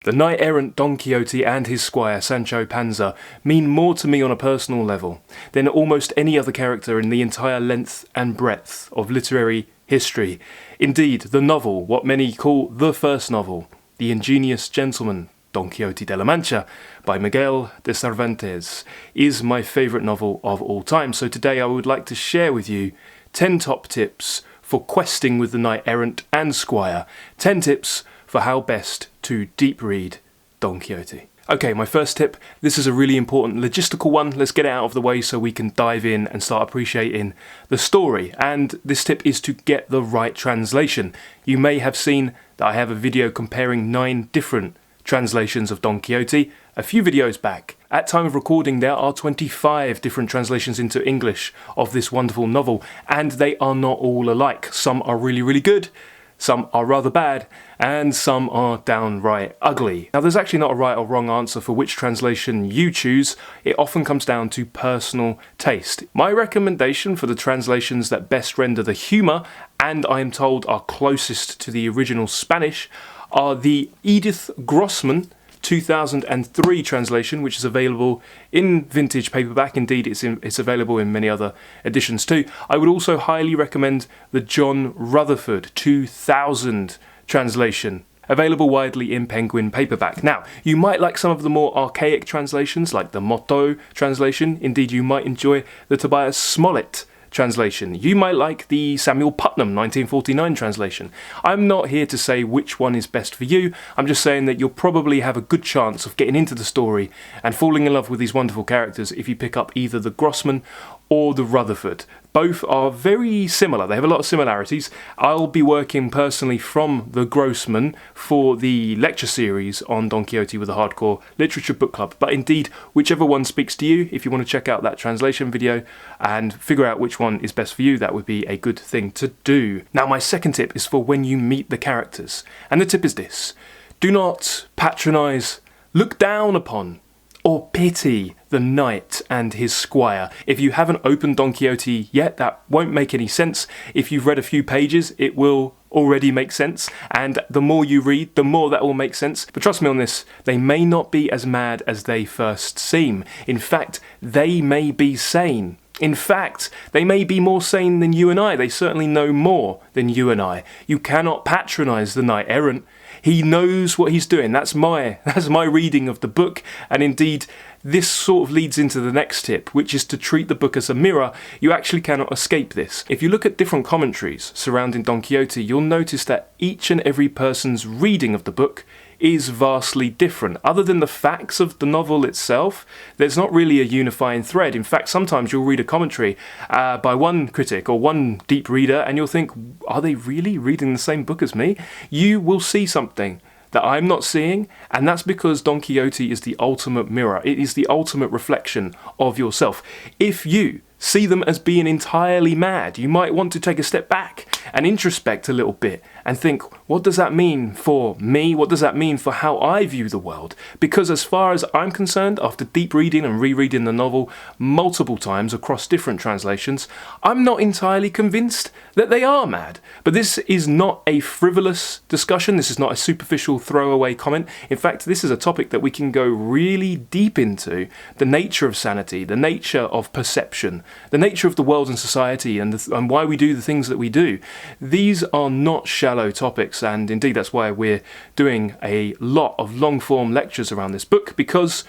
The knight-errant Don Quixote and his squire Sancho Panza mean more to me on a personal level than almost any other character in the entire length and breadth of literary history. Indeed, the novel, what many call the first novel, The Ingenious Gentleman, Don Quixote de la Mancha, by Miguel de Cervantes, is my favourite novel of all time. So today I would like to share with you 10 top tips for questing with the knight-errant and squire, 10 tips for how best to deep read Don Quixote. Okay, my first tip, this is a really important logistical one. Let's get it out of the way so we can dive in and start appreciating the story. And this tip is to get the right translation. You may have seen that I have a video comparing 9 different translations of Don Quixote a few videos back. At time of recording, there are 25 different translations into English of this wonderful novel, and they are not all alike. Some are really, really good, some are rather bad, and some are downright ugly. Now, there's actually not a right or wrong answer for which translation you choose. It often comes down to personal taste. My recommendation for the translations that best render the humour, and I am told are closest to the original Spanish, are the Edith Grossman 2003 translation, which is available in vintage paperback. Indeed, it's available in many other editions too. I would also highly recommend the John Rutherford 2000 translation, available widely in Penguin paperback. Now, you might like some of the more archaic translations, like the Motto translation. Indeed, you might enjoy the Tobias Smollett translation. You might like the Samuel Putnam 1949 translation. I'm not here to say which one is best for you. I'm just saying that you'll probably have a good chance of getting into the story and falling in love with these wonderful characters if you pick up either the Grossman or the Rutherford. Both are very similar. They have a lot of similarities. I'll be working personally from the Grossman for the lecture series on Don Quixote with the Hardcore Literature Book Club. But indeed, whichever one speaks to you, if you want to check out that translation video and figure out which one is best for you, that would be a good thing to do. Now, my second tip is for when you meet the characters. And the tip is this: do not patronise, look down upon, or pity the knight and his squire. If you haven't opened Don Quixote yet, that won't make any sense. If you've read a few pages, it will already make sense, and the more you read, the more that will make sense. But trust me on this, they may not be as mad as they first seem. In fact, they may be sane. In fact, they may be more sane than you and I. They certainly know more than you and I. You cannot patronise the knight-errant. He knows what he's doing. That's my reading of the book. And indeed, this sort of leads into the next tip, which is to treat the book as a mirror. You actually cannot escape this. If you look at different commentaries surrounding Don Quixote, you'll notice that each and every person's reading of the book is vastly different. Other than the facts of the novel itself, there's not really a unifying thread. In fact, sometimes you'll read a commentary by one critic or one deep reader and you'll think, are they really reading the same book as me? You will see something that I'm not seeing, and that's because Don Quixote is the ultimate mirror. It is the ultimate reflection of yourself. If you see them as being entirely mad, you might want to take a step back and introspect a little bit and think, what does that mean for me? What does that mean for how I view the world? Because as far as I'm concerned, after deep reading and rereading the novel multiple times across different translations, I'm not entirely convinced that they are mad. But this is not a frivolous discussion. This is not a superficial throwaway comment. In fact, this is a topic that we can go really deep into: the nature of sanity, the nature of perception, the nature of the world and society, and why we do the things that we do. These are not shallow topics, and indeed that's why we're doing a lot of long-form lectures around this book, because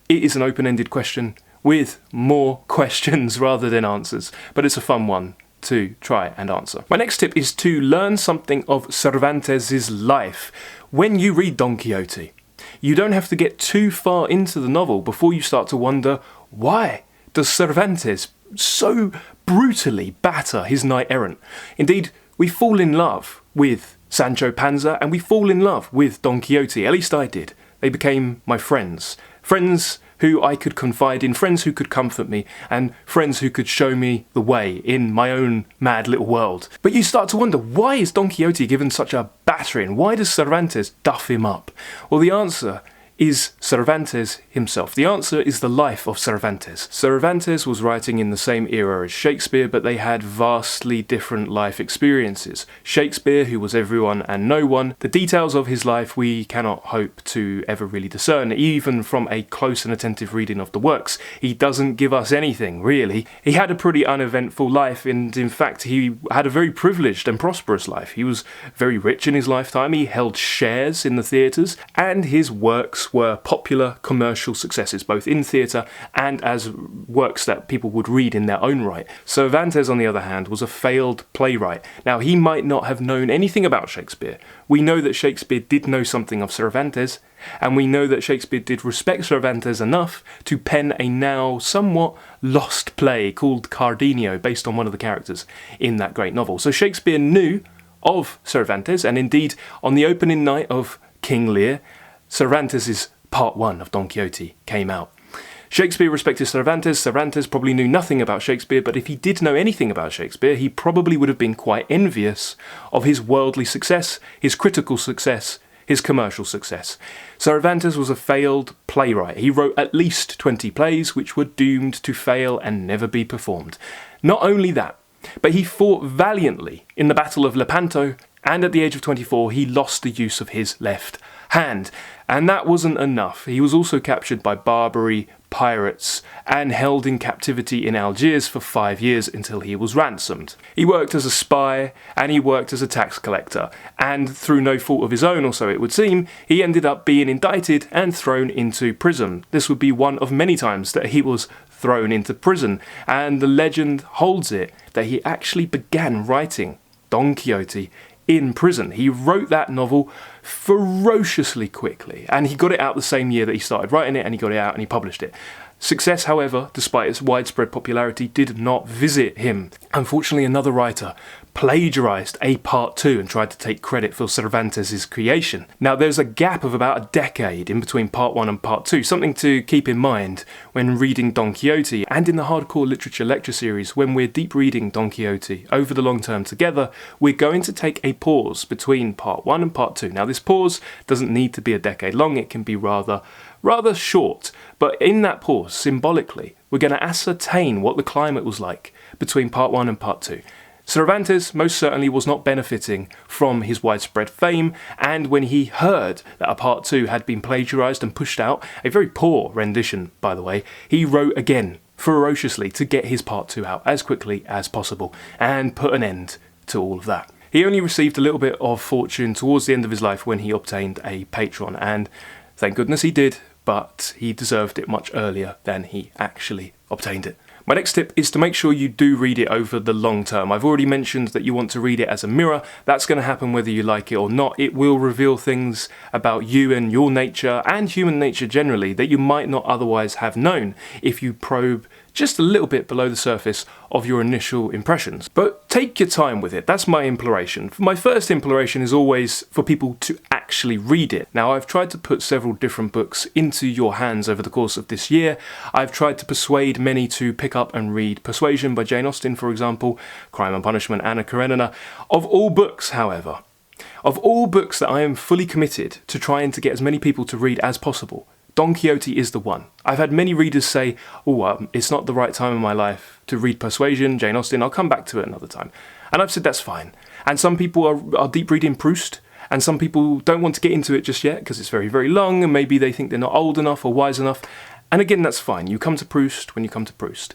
it is an open-ended question with more questions rather than answers. But it's a fun one to try and answer. My next tip is to learn something of Cervantes' life. When you read Don Quixote, you don't have to get too far into the novel before you start to wonder, why does Cervantes so brutally batter his knight-errant? Indeed, we fall in love with Sancho Panza and we fall in love with Don Quixote. At least I did. They became my friends. Friends who I could confide in, friends who could comfort me, and friends who could show me the way in my own mad little world. But you start to wonder, why is Don Quixote given such a battering? Why does Cervantes duff him up? Well, the answer is Cervantes himself? The answer is the life of Cervantes. Cervantes was writing in the same era as Shakespeare, but they had vastly different life experiences. Shakespeare, who was everyone and no one, the details of his life we cannot hope to ever really discern, even from a close and attentive reading of the works. He doesn't give us anything, really. He had a pretty uneventful life, and in fact he had a very privileged and prosperous life. He was very rich in his lifetime, he held shares in the theatres, and his works were popular commercial successes, both in theatre and as works that people would read in their own right. Cervantes, on the other hand, was a failed playwright. Now, he might not have known anything about Shakespeare. We know that Shakespeare did know something of Cervantes, and we know that Shakespeare did respect Cervantes enough to pen a now somewhat lost play called Cardenio, based on one of the characters in that great novel. So Shakespeare knew of Cervantes, and indeed, on the opening night of King Lear, Cervantes' Part 1 of Don Quixote came out. Shakespeare respected Cervantes. Cervantes probably knew nothing about Shakespeare, but if he did know anything about Shakespeare, he probably would have been quite envious of his worldly success, his critical success, his commercial success. Cervantes was a failed playwright. He wrote at least 20 plays which were doomed to fail and never be performed. Not only that, but he fought valiantly in the Battle of Lepanto, and at the age of 24 he lost the use of his left hand. And that wasn't enough. He was also captured by Barbary pirates and held in captivity in Algiers for 5 years until he was ransomed. He worked as a spy and he worked as a tax collector, and through no fault of his own, or so it would seem, he ended up being indicted and thrown into prison. This would be one of many times that he was thrown into prison, and the legend holds it that he actually began writing Don Quixote in prison. He wrote that novel ferociously quickly, and he got it out the same year that he started writing it, and he got it out and he published it. Success, however, despite its widespread popularity, did not visit him. Unfortunately, another writer plagiarised a part 2 and tried to take credit for Cervantes' creation. Now, there's a gap of about a decade in between part 1 and part 2, something to keep in mind when reading Don Quixote, and in the Hardcore Literature Lecture Series, when we're deep reading Don Quixote over the long term together, we're going to take a pause between part 1 and part 2. Now, this pause doesn't need to be a decade long, it can be rather short, but in that pause, symbolically, we're going to ascertain what the climate was like between part 1 and part 2. Cervantes most certainly was not benefiting from his widespread fame, and when he heard that a part 2 had been plagiarised and pushed out, a very poor rendition by the way, he wrote again ferociously to get his part 2 out as quickly as possible and put an end to all of that. He only received a little bit of fortune towards the end of his life when he obtained a patron, and thank goodness he did, but he deserved it much earlier than he actually obtained it. My next tip is to make sure you do read it over the long term. I've already mentioned that you want to read it as a mirror. That's going to happen whether you like it or not. It will reveal things about you and your nature and human nature generally that you might not otherwise have known if you probe just a little bit below the surface of your initial impressions. But take your time with it. That's my imploration. My first imploration is always for people to actually read it. Now, I've tried to put several different books into your hands over the course of this year. I've tried to persuade many to pick up and read Persuasion by Jane Austen, for example, Crime and Punishment, Anna Karenina. Of all books, however, of all books that I am fully committed to trying to get as many people to read as possible, Don Quixote is the one. I've had many readers say, it's not the right time in my life to read Persuasion, Jane Austen, I'll come back to it another time. And I've said that's fine. And some people are deep reading Proust, and some people don't want to get into it just yet because it's very, very long, and maybe they think they're not old enough or wise enough. And again, that's fine. You come to Proust when you come to Proust.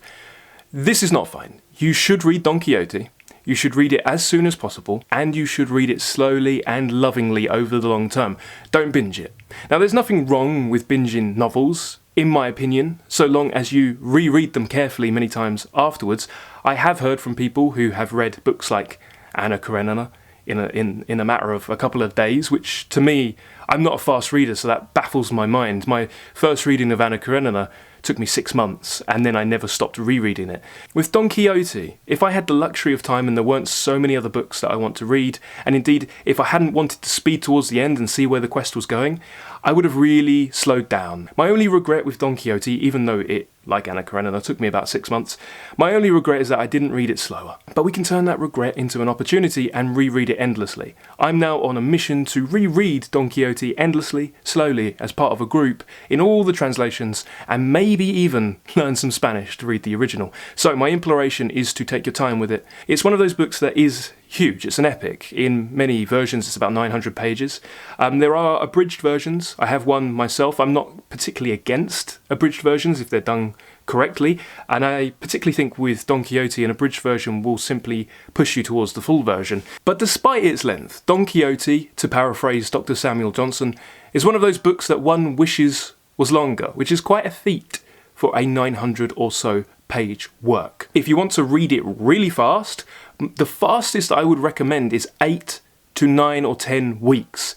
This is not fine. You should read Don Quixote. You should read it as soon as possible, and you should read it slowly and lovingly over the long term. Don't binge it. Now, there's nothing wrong with binging novels, in my opinion, so long as you reread them carefully many times afterwards. I have heard from people who have read books like Anna Karenina in a matter of a couple of days, which to me, I'm not a fast reader, so that baffles my mind. My first reading of Anna Karenina took me 6 months, and then I never stopped rereading it. With Don Quixote, if I had the luxury of time and there weren't so many other books that I want to read, and indeed if I hadn't wanted to speed towards the end and see where the quest was going, I would have really slowed down. My only regret with Don Quixote, even though it, like Anna Karenina, took me about 6 months, my only regret is that I didn't read it slower. But we can turn that regret into an opportunity and reread it endlessly. I'm now on a mission to reread Don Quixote endlessly, slowly, as part of a group, in all the translations, and maybe even learn some Spanish to read the original. So my imploration is to take your time with it. It's one of those books that is huge. It's an epic. In many versions, it's about 900 pages. There are abridged versions. I have one myself. I'm not particularly against abridged versions if they're done correctly, and I particularly think with Don Quixote, an abridged version will simply push you towards the full version. But despite its length, Don Quixote, to paraphrase Dr. Samuel Johnson, is one of those books that one wishes was longer, which is quite a feat for a 900 or so page work. If you want to read it really fast, the fastest I would recommend is 8 to 9 or 10 weeks.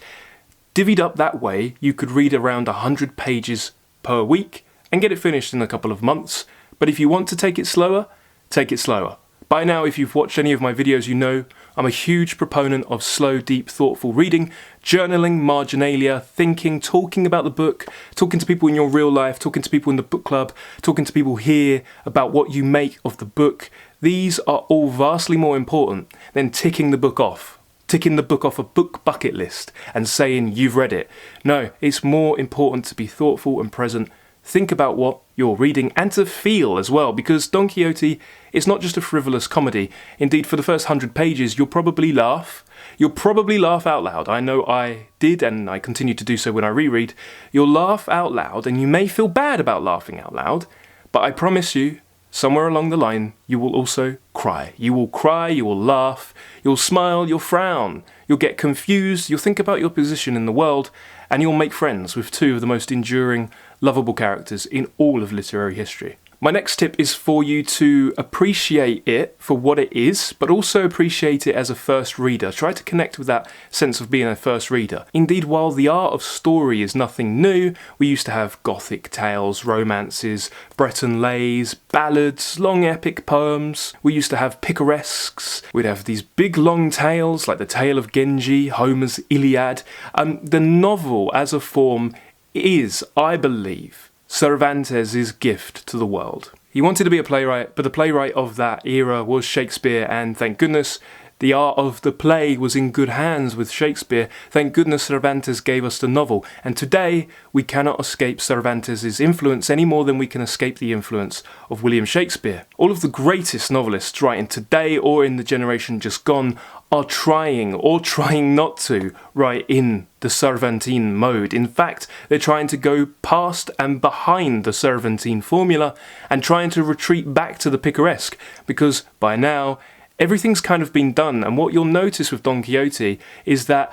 Divvied up that way, you could read around 100 pages per week and get it finished in a couple of months. But if you want to take it slower, take it slower. By now, if you've watched any of my videos, you know I'm a huge proponent of slow, deep, thoughtful reading, journaling, marginalia, thinking, talking about the book, talking to people in your real life, talking to people in the book club, talking to people here about what you make of the book. These are all vastly more important than ticking the book off a book bucket list and saying you've read it. No, it's more important to be thoughtful and present, think about what you're reading, and to feel as well, because Don Quixote is not just a frivolous comedy. Indeed, for the first 100 pages, you'll probably laugh. You'll probably laugh out loud. I know I did, and I continue to do so when I reread. You'll laugh out loud, and you may feel bad about laughing out loud, but I promise you, somewhere along the line, you will also cry. You will cry, you will laugh, you'll smile, you'll frown, you'll get confused, you'll think about your position in the world, and you'll make friends with two of the most enduring, lovable characters in all of literary history. My next tip is for you to appreciate it for what it is, but also appreciate it as a first reader. Try to connect with that sense of being a first reader. Indeed, while the art of story is nothing new, we used to have Gothic tales, romances, Breton lays, ballads, long epic poems. We used to have picaresques. We'd have these big long tales like the Tale of Genji, Homer's Iliad. The novel as a form is, I believe, Cervantes' gift to the world. He wanted to be a playwright, but the playwright of that era was Shakespeare, and thank goodness the art of the play was in good hands with Shakespeare. Thank goodness Cervantes gave us the novel, and today we cannot escape Cervantes' influence any more than we can escape the influence of William Shakespeare. All of the greatest novelists writing today or in the generation just gone are trying or trying not to write in the Cervantine mode. In fact, they're trying to go past and behind the Cervantine formula and trying to retreat back to the picaresque, because by now everything's kind of been done, and what you'll notice with Don Quixote is that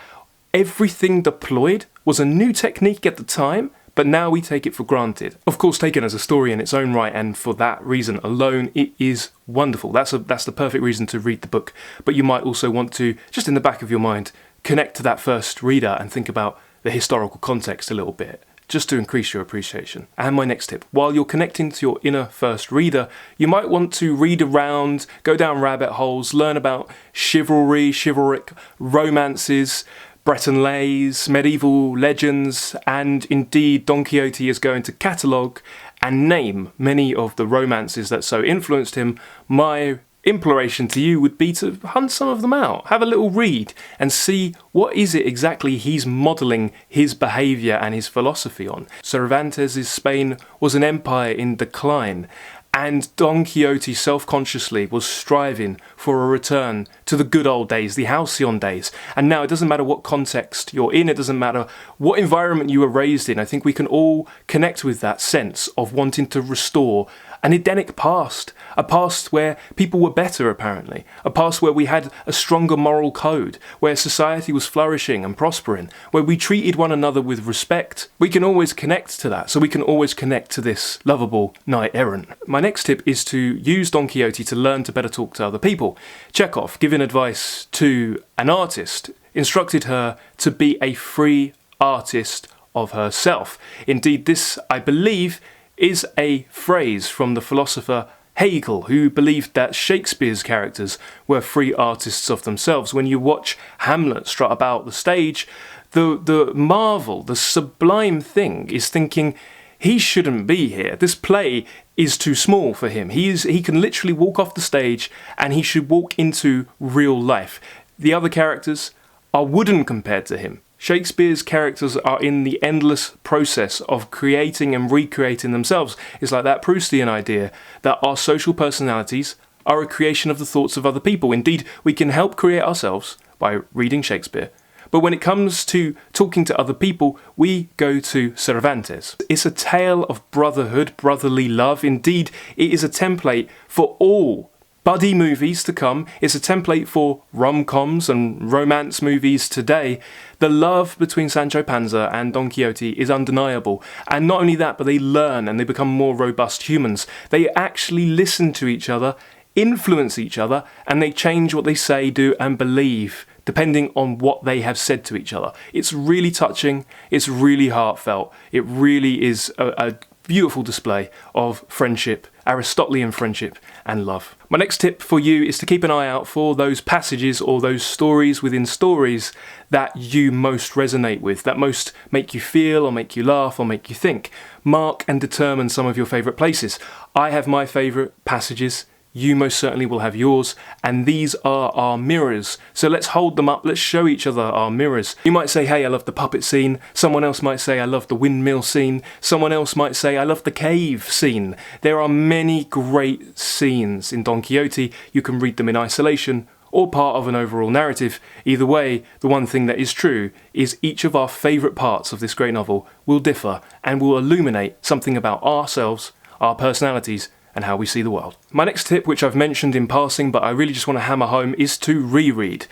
everything deployed was a new technique at the time, but now we take it for granted. Of course, taken as a story in its own right, and for that reason alone, it is wonderful. That's the perfect reason to read the book. But you might also want to, just in the back of your mind, connect to that first reader and think about the historical context a little bit, just to increase your appreciation. And my next tip, while you're connecting to your inner first reader, you might want to read around, go down rabbit holes, learn about chivalry, chivalric romances, Breton lays, medieval legends, and indeed Don Quixote is going to catalogue and name many of the romances that so influenced him. My imploration to you would be to hunt some of them out, have a little read, and see what is it exactly he's modelling his behaviour and his philosophy on. Cervantes' Spain was an empire in decline, and Don Quixote self-consciously was striving for a return to the good old days, the halcyon days. And now it doesn't matter what context you're in, it doesn't matter what environment you were raised in. I think we can all connect with that sense of wanting to restore an Edenic past, a past where people were better apparently, a past where we had a stronger moral code, where society was flourishing and prospering, where we treated one another with respect. We can always connect to that, so we can always connect to this lovable knight-errant. My next tip is to use Don Quixote to learn to better talk to other people. Chekhov, giving advice to an artist, instructed her to be a free artist of herself. Indeed, this, I believe, is a phrase from the philosopher Hegel, who believed that Shakespeare's characters were free artists of themselves. When you watch Hamlet strut about the stage, the marvel, the sublime thing is thinking, he shouldn't be here. This play is too small for him. He can literally walk off the stage and he should walk into real life. The other characters are wooden compared to him. Shakespeare's characters are in the endless process of creating and recreating themselves. It's like that Proustian idea that our social personalities are a creation of the thoughts of other people. Indeed, we can help create ourselves by reading Shakespeare. But when it comes to talking to other people, we go to Cervantes. It's a tale of brotherhood, brotherly love. Indeed, it is a template for all buddy movies to come. It's a template for rom-coms and romance movies today. The love between Sancho Panza and Don Quixote is undeniable. And not only that, but they learn and they become more robust humans. They actually listen to each other, influence each other, and they change what they say, do, and believe, depending on what they have said to each other. It's really touching. It's really heartfelt. It really is a beautiful display of friendship, Aristotelian friendship and love. My next tip for you is to keep an eye out for those passages or those stories within stories that you most resonate with, that most make you feel or make you laugh or make you think. Mark and determine some of your favourite places. I have my favourite passages. You most certainly will have yours, and these are our mirrors. So let's hold them up, let's show each other our mirrors. You might say, hey, I love the puppet scene. Someone else might say, I love the windmill scene. Someone else might say, I love the cave scene. There are many great scenes in Don Quixote. You can read them in isolation or part of an overall narrative. Either way, the one thing that is true is each of our favourite parts of this great novel will differ and will illuminate something about ourselves, our personalities, and how we see the world. My next tip, which I've mentioned in passing, but I really just want to hammer home, is to reread.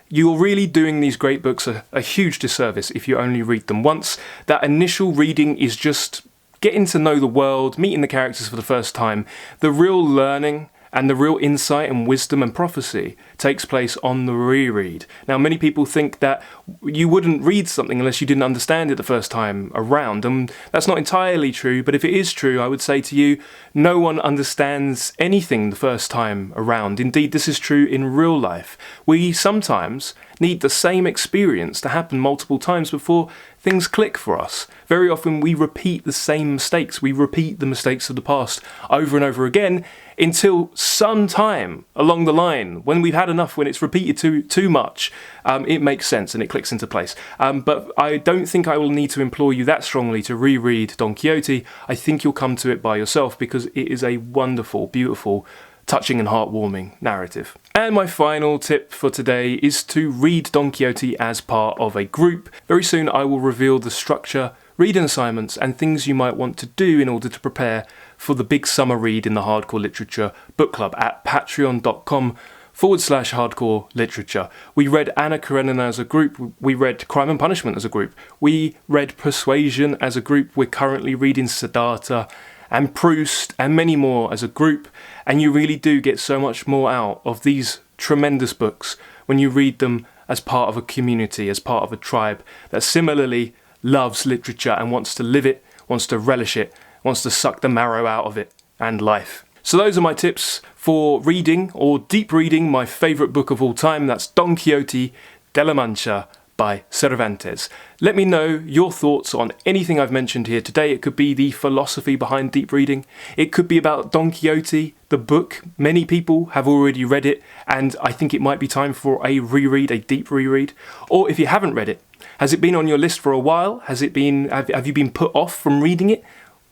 You're really doing these great books a huge disservice if you only read them once. That initial reading is just getting to know the world, meeting the characters for the first time. The real learning and the real insight and wisdom and prophecy takes place on the reread. Now, many people think that you wouldn't read something unless you didn't understand it the first time around, and that's not entirely true, but if it is true, I would say to you, no one understands anything the first time around. Indeed, this is true in real life. We sometimes need the same experience to happen multiple times before things click for us. Very often we repeat the same mistakes. We repeat the mistakes of the past over and over again until sometime along the line, when we've had enough, when it's repeated too much, it makes sense and it clicks into place. But I don't think I will need to implore you that strongly to reread Don Quixote. I think you'll come to it by yourself because it is a wonderful, beautiful, touching and heartwarming narrative. And my final tip for today is to read Don Quixote as part of a group. Very soon I will reveal the structure, reading assignments and things you might want to do in order to prepare for the big summer read in the Hardcore Literature Book Club at patreon.com/hardcore literature. We read Anna Karenina as a group, we read Crime and Punishment as a group, we read Persuasion as a group, we're currently reading Siddhartha and Proust and many more as a group, and you really do get so much more out of these tremendous books when you read them as part of a community, as part of a tribe that similarly loves literature and wants to live it, wants to relish it, wants to suck the marrow out of it and life. So those are my tips for reading or deep reading my favourite book of all time. That's Don Quixote de la Mancha by Cervantes. Let me know your thoughts on anything I've mentioned here today. It could be the philosophy behind deep reading. It could be about Don Quixote, the book. Many people have already read it, and I think it might be time for a reread, a deep reread. Or if you haven't read it, has it been on your list for a while? Have you been put off from reading it?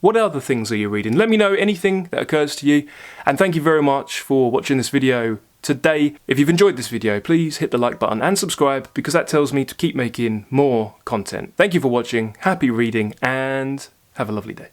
What other things are you reading? Let me know anything that occurs to you. And thank you very much for watching this video today. If you've enjoyed this video, please hit the like button and subscribe because that tells me to keep making more content. Thank you for watching, happy reading, and have a lovely day.